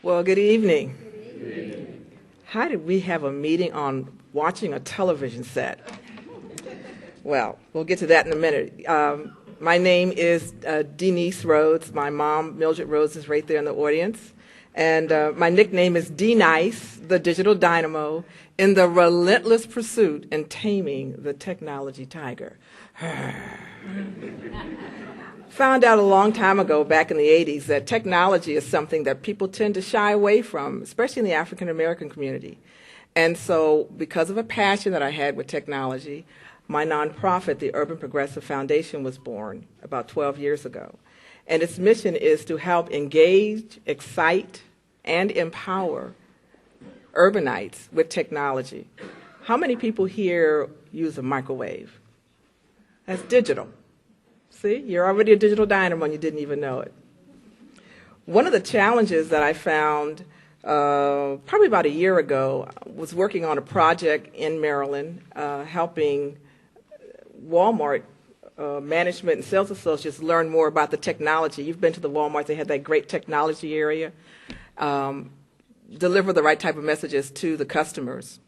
Well, good evening. How did we have a meeting on watching a television set? Well, we'll get to that in a minute. My name is Denise Rhodes. My mom, Mildred Rhodes, is right there in the audience. And my nickname is D-Nice, the digital dynamo, in the relentless pursuit and taming the technology tiger. Found out a long time ago, back in the 80s, that technology is something that people tend to shy away from, especially in the African American community. And so, because of a passion that I had with technology, my nonprofit, the Urban Progressive Foundation, was born about 12 years ago. And its mission is to help engage, excite, and empower urbanites with technology. How many people here use a microwave? That's digital. See, you're already a digital dynamo and you didn't even know it. One of the challenges that I found probably about a year ago was working on a project in Maryland helping Walmart management and sales associates learn more about the technology. You've been to the Walmart, they have that great technology area. Deliver the right type of messages to the customers.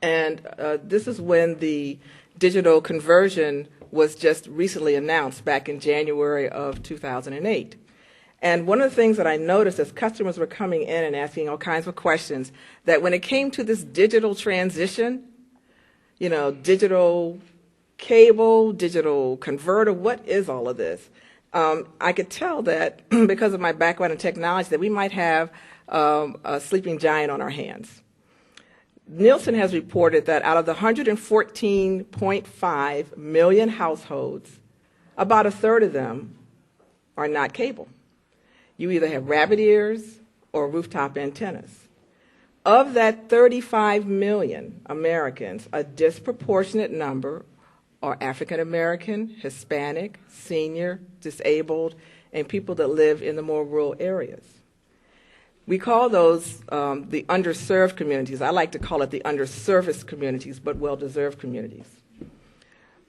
And this is when the digital conversion was just recently announced back in January of 2008. And one of the things that I noticed as customers were coming in and asking all kinds of questions, that when it came to this digital transition, you know, digital cable, digital converter, what is all of this? I could tell that because of my background in technology that we might have a sleeping giant on our hands. Nielsen has reported that out of the 114.5 million households, about a third of them are not cable. You either have rabbit ears or rooftop antennas. Of that 35 million Americans, a disproportionate number are African American, Hispanic, senior, disabled, and people that live in the more rural areas. We call those the underserved communities. I like to call it the underserviced communities, but well-deserved communities.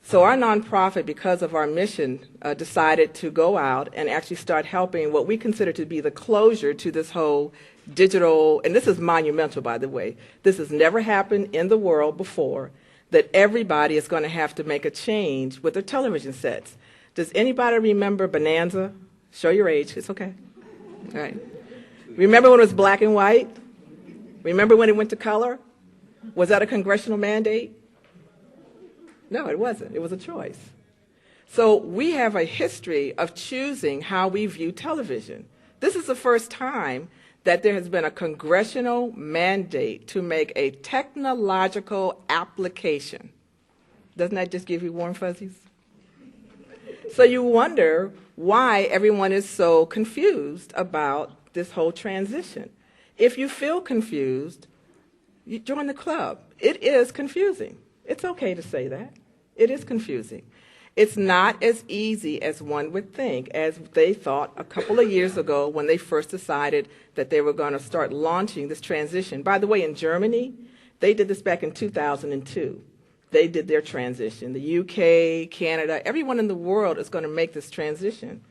So our nonprofit, because of our mission, decided to go out and actually start helping what we consider to be the closure to this whole digital, and this is monumental, by the way. This has never happened in the world before, that everybody is going to have to make a change with their television sets. Does anybody remember Bonanza? Show your age. It's okay. All right. Remember when it was black and white? Remember when it went to color? Was that a congressional mandate? No, it wasn't. It was a choice. So we have a history of choosing how we view television. This is the first time that there has been a congressional mandate to make a technological application. Doesn't that just give you warm fuzzies? So you wonder why everyone is so confused about this whole transition. If you feel confused, you join the club. It is confusing. It's okay to say that. It is confusing. It's not as easy as one would think, as they thought a couple of years ago when they first decided that they were going to start launching this transition. By the way, in Germany, they did this back in 2002. They did their transition. The UK, Canada, everyone in the world is going to make this transition.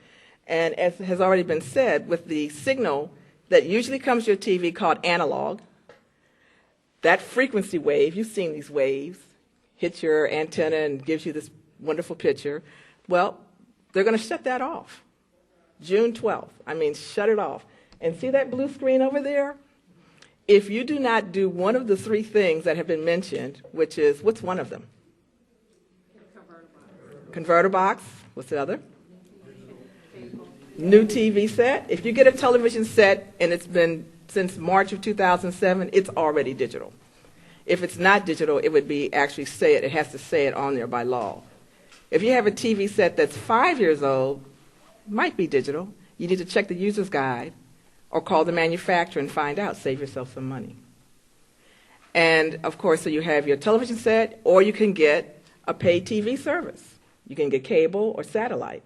And as has already been said, with the signal that usually comes to your TV called analog, that frequency wave, you've seen these waves, hits your antenna and gives you this wonderful picture. Well, they're going to shut that off. June 12th. I mean, shut it off. And see that blue screen over there? If you do not do one of the three things that have been mentioned, which is, what's one of them? Converter box. What's the other? New TV set. If you get a television set and it's been since March of 2007, it's already digital. If it's not digital, it would be actually it has to say it on there by law. If you have a TV set that's 5 years old, might be digital. You need to check the user's guide or call the manufacturer and find out. Save yourself some money. And, of course, so you have your television set, or you can get a paid TV service. You can get cable or satellite.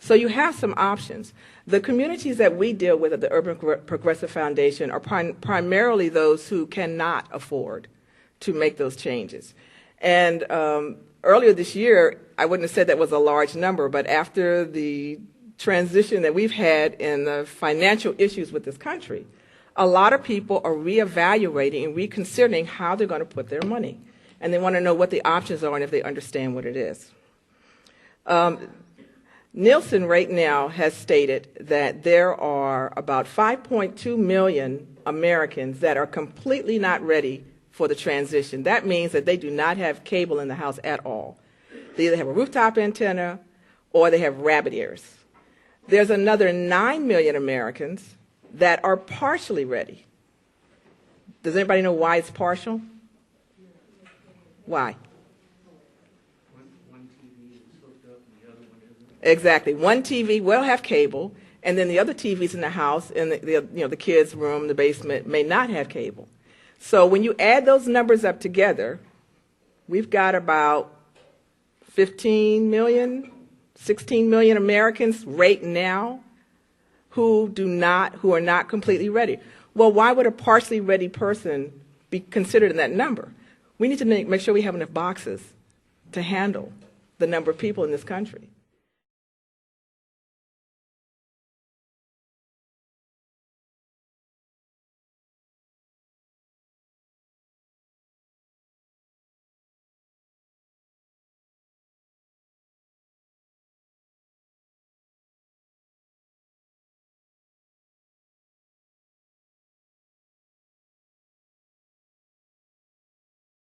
So you have some options. The communities that we deal with at the Urban Progressive Foundation are primarily those who cannot afford to make those changes. And earlier this year, I wouldn't have said that was a large number, but after the transition that we've had in the financial issues with this country, a lot of people are reevaluating and reconsidering how they're going to put their money. And they want to know what the options are and if they understand what it is. Nielsen right now has stated that there are about 5.2 million Americans that are completely not ready for the transition. That means that they do not have cable in the house at all. They either have a rooftop antenna or they have rabbit ears. There's another 9 million Americans that are partially ready. Does anybody know why it's partial? Why? One TV is hooked up and the other one isn't. Exactly. One TV will have cable, and then the other TVs in the house, in the kids' room, the basement, may not have cable. So when you add those numbers up together, we've got about 15 million, 16 million Americans right now who are not completely ready. Well, why would a partially ready person be considered in that number? We need to make sure we have enough boxes to handle the number of people in this country.